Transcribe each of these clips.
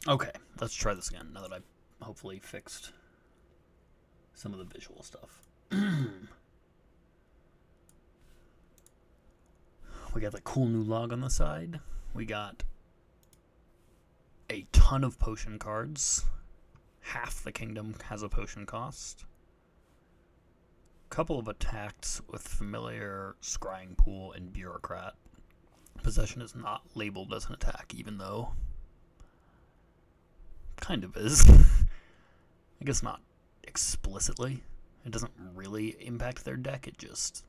Okay, let's try this again now that I've hopefully fixed some of the visual stuff. We got the cool new log on the side. We got a ton of potion cards. Half the kingdom has a potion cost. Couple of attacks with familiar, scrying pool, and bureaucrat. Possession is not labeled as an attack, even though kind of is. I guess not explicitly. It doesn't really impact their deck, it just...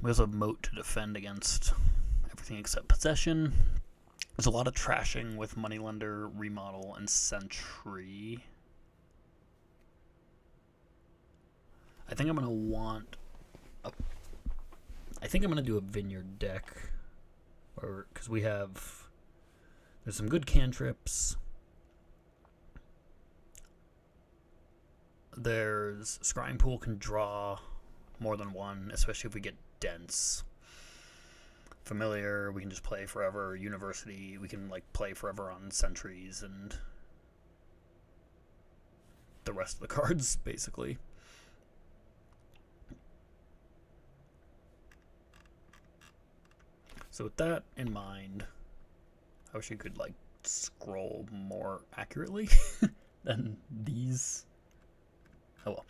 We also have moat to defend against everything except possession. There's a lot of trashing with Moneylender, Remodel, and Sentry. I think I'm going to want I think I'm going to do a Vineyard deck. Because we have... There's some good cantrips. There's... Scrying Pool can draw more than one, especially if we get dense. Familiar, we can just play forever. University, we can like play forever on sentries and the rest of the cards, basically. So with that in mind, I wish I could like scroll more accurately than these. Oh well.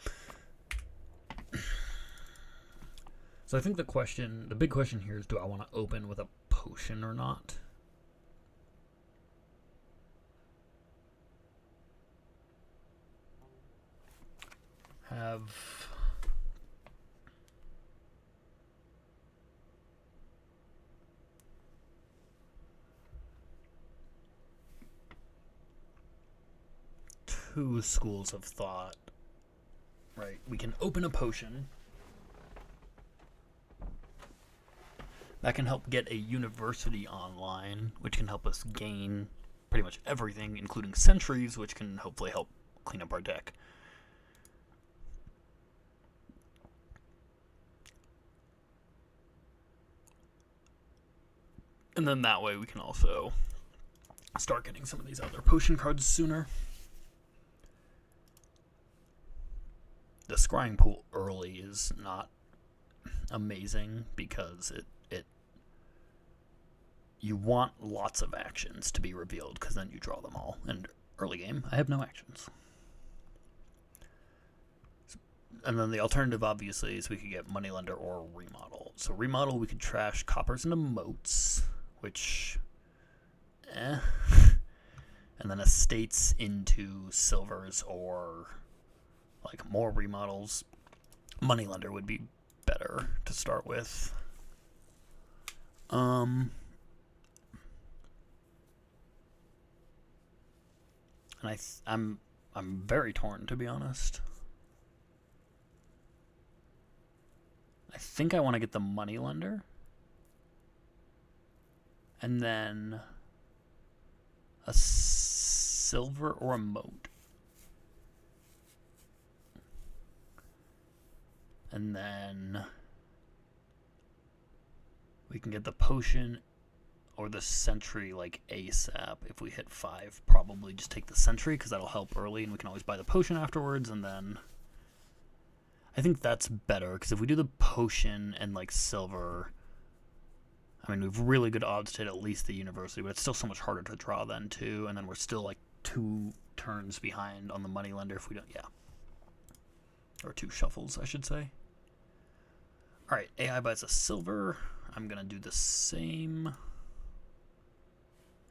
So I think the big question here is, do I want to open with a potion or not? Have... two schools of thought. Right, we can open a potion. That can help get a university online, which can help us gain pretty much everything, including sentries, which can hopefully help clean up our deck. And then that way we can also start getting some of these other potion cards sooner. The scrying pool early is not amazing because it you want lots of actions to be revealed because then you draw them all. And early game, I have no actions. And then the alternative, obviously, is we could get Moneylender or Remodel. So Remodel, we could trash coppers into moats, which, And then estates into silvers or like more remodels. Moneylender would be better to start with. And I'm very torn, to be honest. I think I want to get the Moneylender. And then a silver or a moat. And then we can get the potion or the sentry like ASAP. If we hit 5, probably just take the sentry because that'll help early and we can always buy the potion afterwards. And then I think that's better because if we do the potion and like silver, I mean, we have really good odds to hit at least the university, but it's still so much harder to draw then too. And then we're still like 2 turns behind on the Moneylender if we don't, yeah. Or 2 shuffles, I should say. Alright, AI buys a silver. I'm going to do the same.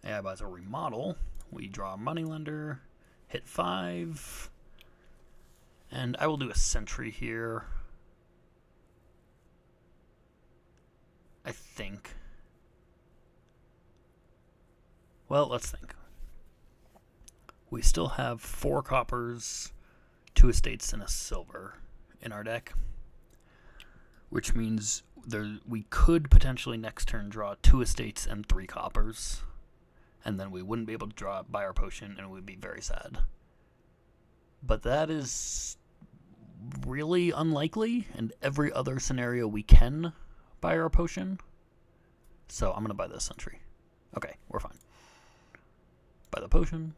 AI buys a remodel. We draw a Moneylender, hit 5. And I will do a sentry here. I think. Well, let's think. We still have 4 coppers, 2 estates, and a silver in our deck. Which means we could potentially next turn draw 2 estates and 3 coppers. And then we wouldn't be able to buy our potion and it would be very sad. But that is really unlikely, and every other scenario we can buy our potion. So I'm going to buy this sentry. Okay, we're fine. Buy the potion.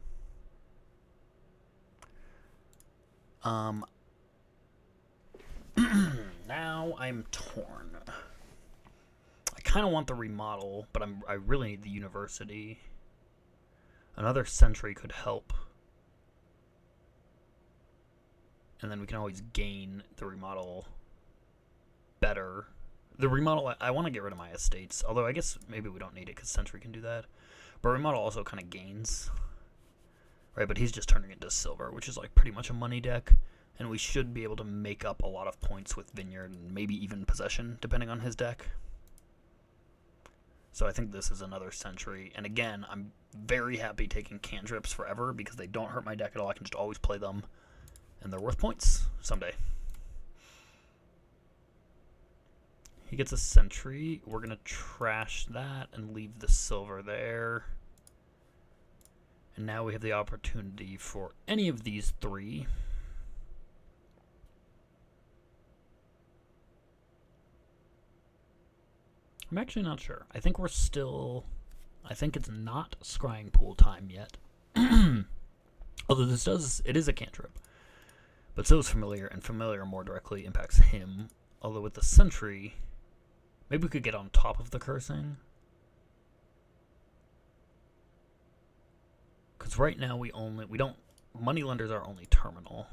Now I'm torn. I kind of want the remodel, but I really need the university. Another sentry could help. And then we can always gain the remodel better. The remodel, I want to get rid of my estates, although I guess maybe we don't need it because sentry can do that. But remodel also kind of gains. Right, but he's just turning into silver, which is like pretty much a money deck. And we should be able to make up a lot of points with Vineyard and maybe even Possession, depending on his deck. So I think this is another sentry. And again, I'm very happy taking cantrips forever because they don't hurt my deck at all. I can just always play them. And they're worth points someday. He gets a sentry. We're going to trash that and leave the silver there. And now we have the opportunity for any of these three. I'm actually not sure. I think it's not scrying pool time yet. Although it is a cantrip. But so is familiar, and familiar more directly impacts him. Although with the sentry, maybe we could get on top of the cursing. Because right now moneylenders are only terminal.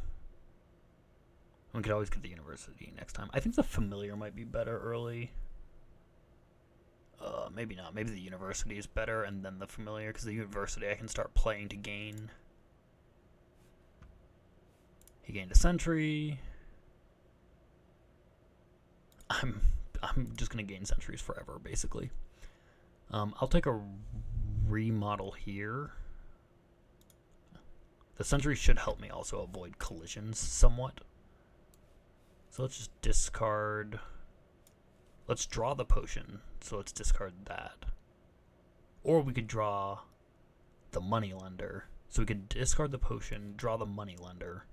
We could always get the university next time. I think the familiar might be better early. Maybe not. Maybe the university is better and then the familiar, because the university I can start playing to gain. He gained a sentry. I'm just gonna gain sentries forever, basically. I'll take a remodel here. The sentry should help me also avoid collisions somewhat. So let's just discard. Let's draw the potion. So let's discard that. Or we could draw the moneylender. So we could discard the potion, draw the moneylender,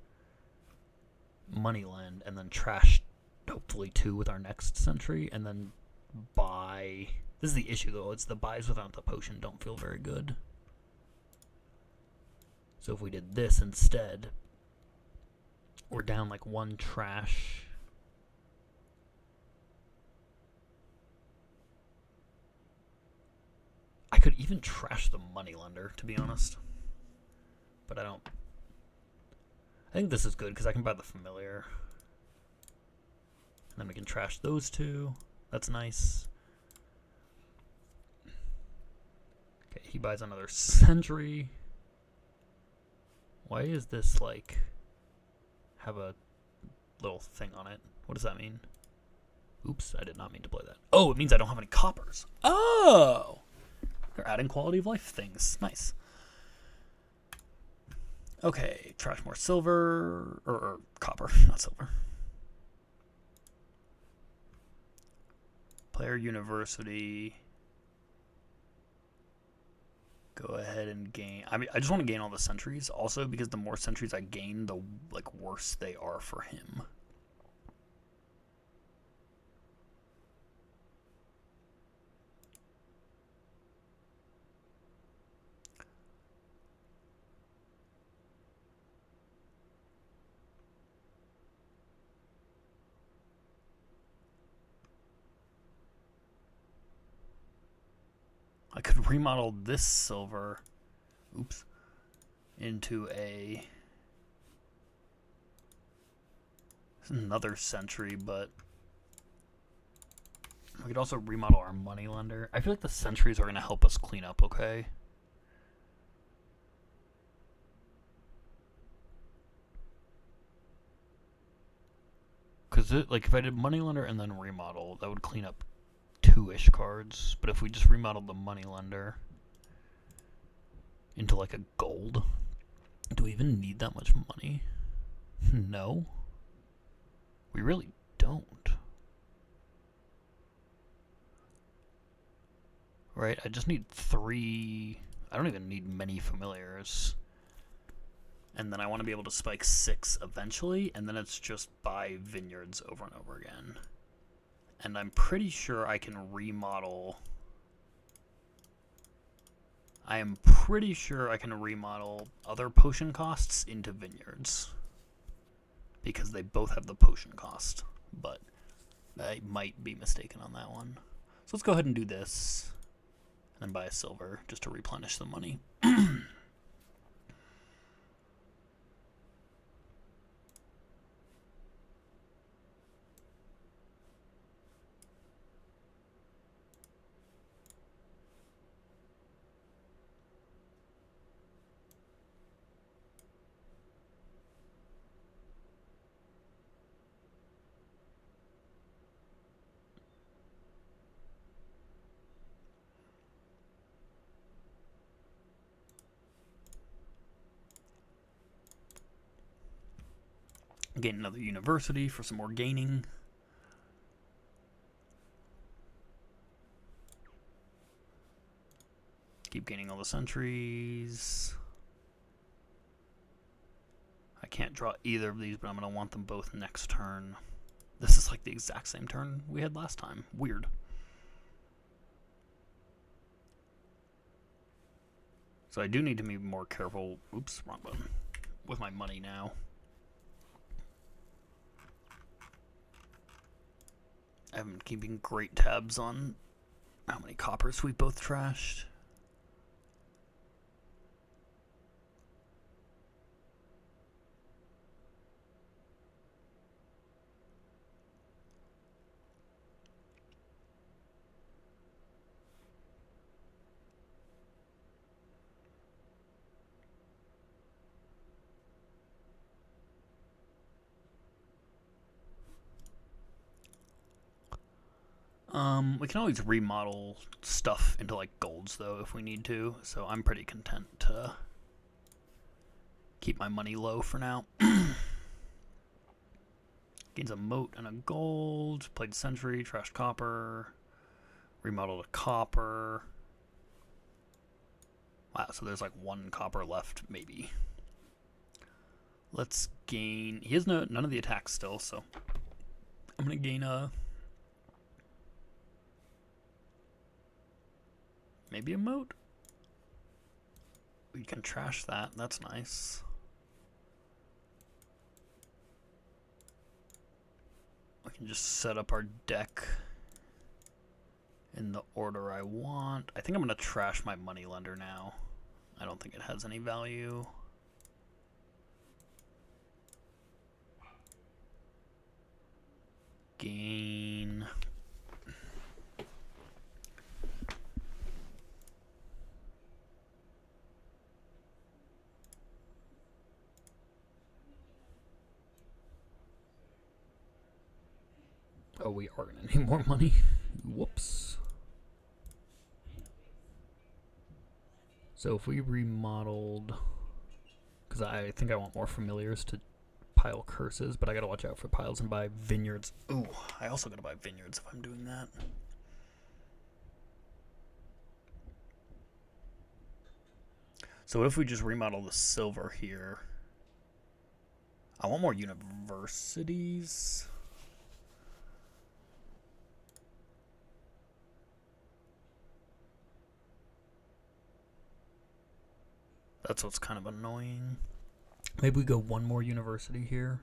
moneylend, and then trash hopefully 2 with our next sentry, and then buy. This is the issue though, it's the buys without the potion don't feel very good. So if we did this instead, we're down like 1 trash. I could even trash the moneylender, to be honest. But I don't. I think this is good because I can buy the familiar. And then we can trash those 2. That's nice. Okay, he buys another sentry. Why is this like have a little thing on it? What does that mean? Oops, I did not mean to play that. Oh, it means I don't have any coppers. Oh! They're adding quality of life things. Nice. Okay, trash more silver. Or copper, not silver. Player university. Go ahead and gain. I mean, I just want to gain all the sentries also because the more sentries I gain, the worse they are for him. I could remodel this silver, into another sentry, but we could also remodel our moneylender. I feel like the sentries are going to help us clean up, okay? Because if I did moneylender and then remodel, that would clean up 2-ish cards. But if we just remodeled the moneylender into like a gold, do we even need that much money? No. We really don't. Right, I just need 3. I don't even need many familiars. And then I want to be able to spike 6 eventually, and then it's just buy vineyards over and over again. And I'm pretty sure I can remodel... I am pretty sure I can remodel other potion costs into vineyards. Because they both have the potion cost. But I might be mistaken on that one. So let's go ahead and do this. And then buy a silver just to replenish the money. Gain another university for some more gaining. Keep gaining all the centuries. I can't draw either of these, but I'm going to want them both next turn. This is like the exact same turn we had last time. Weird. So I do need to be more careful. Oops, wrong button. With my money now. I haven't been keeping great tabs on how many coppers we both trashed. We can always remodel stuff into like golds though if we need to, so I'm pretty content to keep my money low for now. Gains a moat and a gold, played century, trashed copper, remodeled a copper. Wow, so there's like 1 copper left maybe. Let's gain, he has none of the attacks still, so I'm gonna gain maybe a moat? We can trash that, that's nice. We can just set up our deck in the order I want. I think I'm going to trash my moneylender now. I don't think it has any value. Gain... Oh, we are going to need more money. Whoops. So if we remodeled... Because I think I want more familiars to pile curses, but I got to watch out for piles and buy vineyards. Ooh, I also got to buy vineyards if I'm doing that. So what if we just remodel the silver here? I want more universities. That's what's kind of annoying. Maybe we go 1 more university here.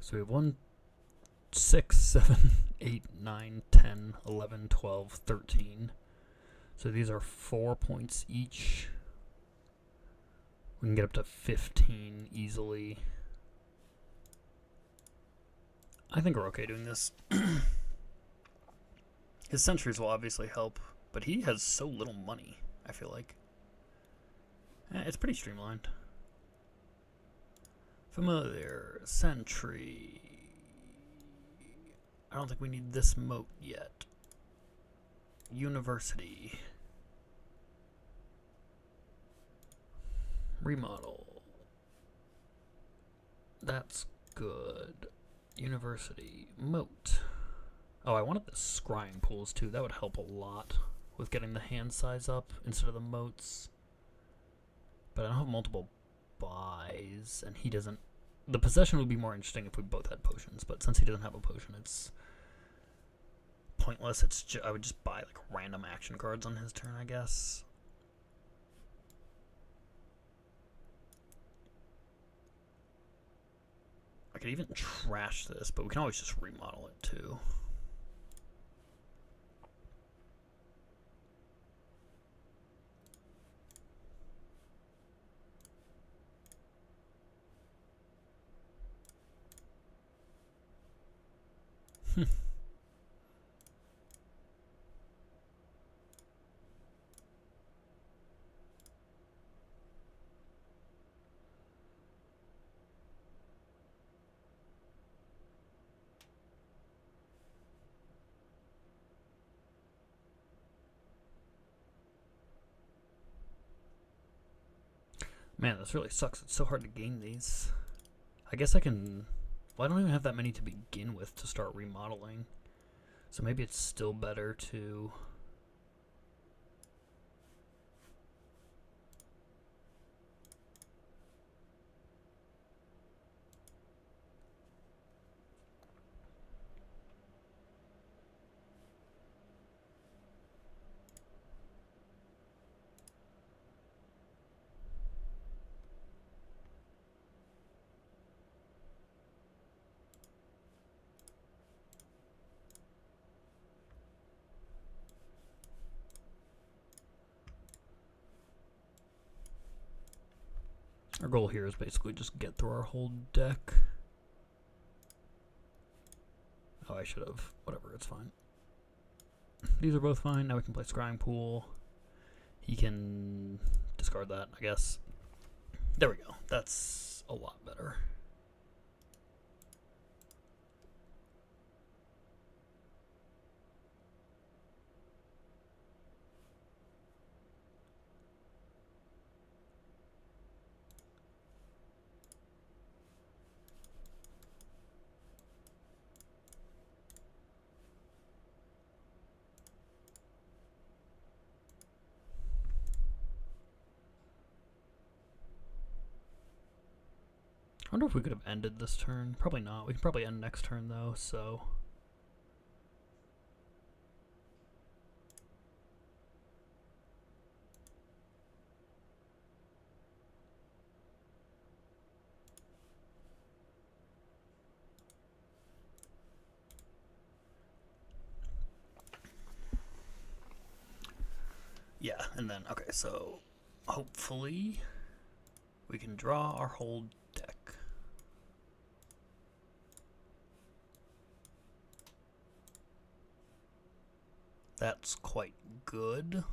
So we have 1, 6, 7, 8, 9, 10, 11, 12, 13. So these are 4 points each. We can get up to 15 easily. I think we're okay doing this. His centuries will obviously help, but he has so little money, I feel like. It's pretty streamlined. Familiar, century. I don't think we need this moat yet. University. Remodel. That's good. University. Moat. Oh, I wanted the scrying pools too. That would help a lot with getting the hand size up instead of the moats. But I don't have multiple buys, and he doesn't. The possession would be more interesting if we both had potions, but since he doesn't have a potion, it's pointless. I would just buy like random action cards on his turn, I guess. I could even trash this, but we can always just remodel it too. Man, this really sucks. It's so hard to gain these. I guess I can... Well, I don't even have that many to begin with to start remodeling. So maybe it's still better to... Our goal here is basically just get through our whole deck. Oh, I should have. Whatever, it's fine. These are both fine. Now we can play Scrying Pool. He can discard that, I guess. There we go. That's a lot better. I wonder if we could have ended this turn. Probably not. We can probably end next turn, though, so... Yeah, and then, okay, so hopefully we can draw our whole deck. That's quite good.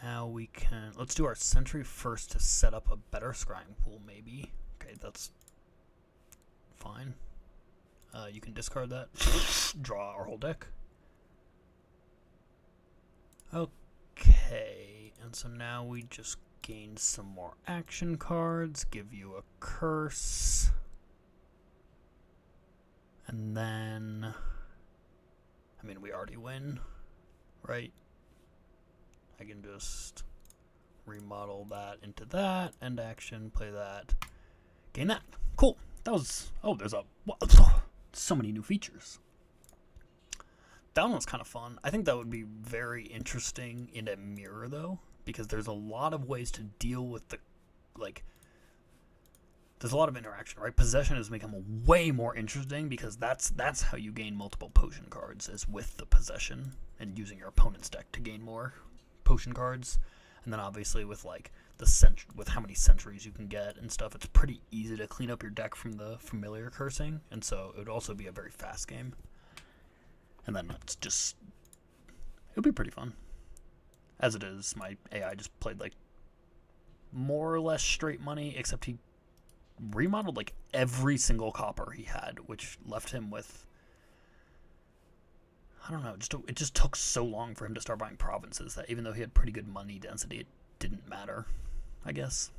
Now we can, let's do our sentry first to set up a better scrying pool, maybe. Okay, that's fine. You can discard that. Draw our whole deck. Okay, and so now we just gain some more action cards, give you a curse. And then, I mean, we already win, right? I can just remodel that into that, end action, play that, gain that. Cool. That was, oh, there's a, so many new features. That one was kind of fun. I think that would be very interesting in a mirror, though, because there's a lot of ways to deal with the, like, there's a lot of interaction, right? Possession has become way more interesting because that's how you gain multiple potion cards, is with the possession and using your opponent's deck to gain more potion cards. And then obviously with like with how many centuries you can get and stuff, it's pretty easy to clean up your deck from the familiar cursing, and so it would also be a very fast game. And then it's just It'll be pretty fun. As it is, my AI just played like more or less straight money, except he remodeled like every single copper he had, which left him with, I don't know, it just took so long for him to start buying provinces that even though he had pretty good money density, it didn't matter, I guess.